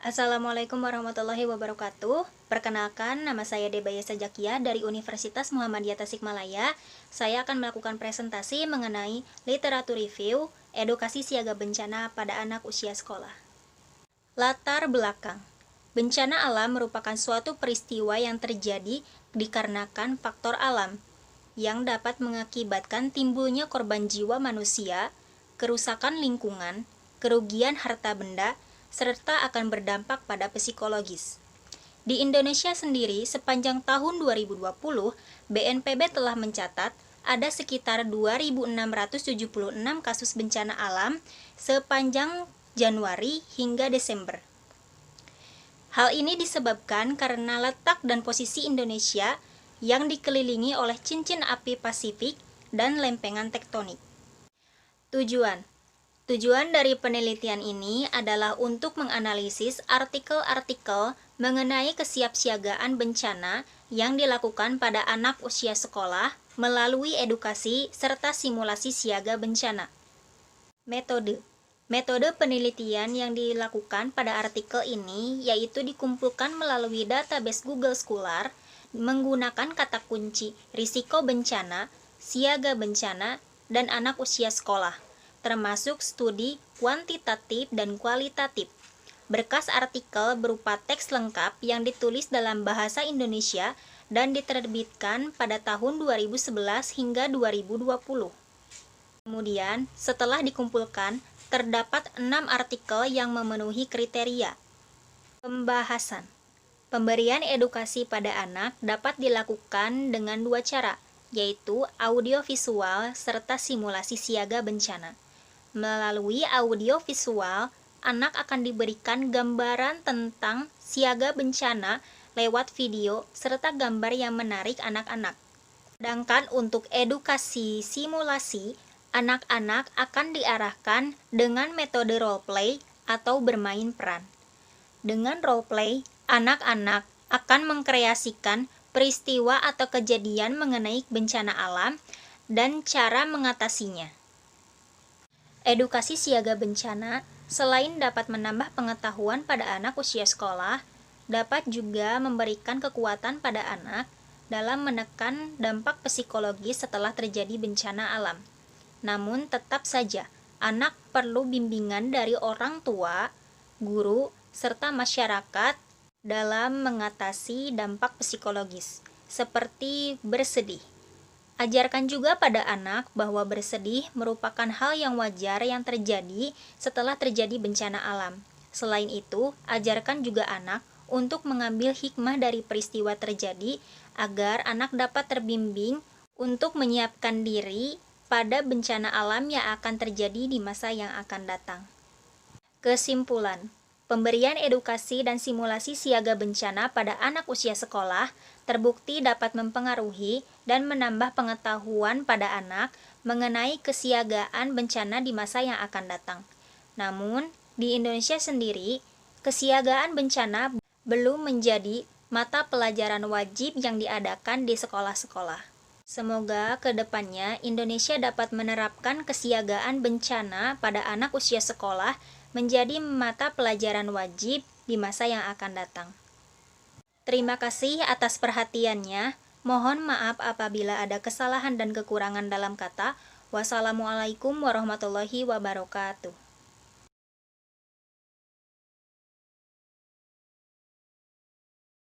Assalamualaikum warahmatullahi wabarakatuh. Perkenalkan, nama saya Debaya Sajakia dari Universitas Muhammadiyah Tasikmalaya. Saya akan melakukan presentasi mengenai literatur review edukasi siaga bencana pada anak usia sekolah. Latar belakang. Bencana alam merupakan suatu peristiwa yang terjadi dikarenakan faktor alam yang dapat mengakibatkan timbulnya korban jiwa manusia, kerusakan lingkungan, kerugian harta benda, serta akan berdampak pada psikologis. Di Indonesia sendiri, sepanjang tahun 2020, BNPB telah mencatat ada sekitar 2.676 kasus bencana alam sepanjang Januari hingga Desember. Hal ini disebabkan karena letak dan posisi Indonesia yang dikelilingi oleh cincin api Pasifik dan lempengan tektonik. Tujuan dari penelitian ini adalah untuk menganalisis artikel-artikel mengenai kesiapsiagaan bencana yang dilakukan pada anak usia sekolah melalui edukasi serta simulasi siaga bencana. Metode penelitian yang dilakukan pada artikel ini yaitu dikumpulkan melalui database Google Scholar menggunakan kata kunci risiko bencana, siaga bencana, dan anak usia sekolah, termasuk studi kuantitatif dan kualitatif. Berkas artikel berupa teks lengkap yang ditulis dalam bahasa Indonesia dan diterbitkan pada tahun 2011 hingga 2020. Kemudian, setelah dikumpulkan, terdapat 6 artikel yang memenuhi kriteria. Pembahasan. Pemberian edukasi pada anak dapat dilakukan dengan 2 cara, yaitu audiovisual serta simulasi siaga bencana. Melalui audiovisual, anak akan diberikan gambaran tentang siaga bencana lewat video serta gambar yang menarik anak-anak. Sedangkan untuk edukasi simulasi, anak-anak akan diarahkan dengan metode role play atau bermain peran. Dengan role play, anak-anak akan mengkreasikan peristiwa atau kejadian mengenai bencana alam dan cara mengatasinya. Edukasi siaga bencana selain dapat menambah pengetahuan pada anak usia sekolah, dapat juga memberikan kekuatan pada anak dalam menekan dampak psikologis setelah terjadi bencana alam. Namun tetap saja, anak perlu bimbingan dari orang tua, guru, serta masyarakat dalam mengatasi dampak psikologis, seperti bersedih. Ajarkan juga pada anak bahwa bersedih merupakan hal yang wajar yang terjadi setelah terjadi bencana alam. Selain itu, ajarkan juga anak untuk mengambil hikmah dari peristiwa terjadi agar anak dapat terbimbing untuk menyiapkan diri pada bencana alam yang akan terjadi di masa yang akan datang. Kesimpulan. Pemberian edukasi dan simulasi siaga bencana pada anak usia sekolah terbukti dapat mempengaruhi dan menambah pengetahuan pada anak mengenai kesiagaan bencana di masa yang akan datang. Namun, di Indonesia sendiri, kesiagaan bencana belum menjadi mata pelajaran wajib yang diadakan di sekolah-sekolah. Semoga ke depannya Indonesia dapat menerapkan kesiagaan bencana pada anak usia sekolah menjadi mata pelajaran wajib di masa yang akan datang. Terima kasih atas perhatiannya. Mohon maaf apabila ada kesalahan dan kekurangan dalam kata. Wassalamualaikum warahmatullahi wabarakatuh.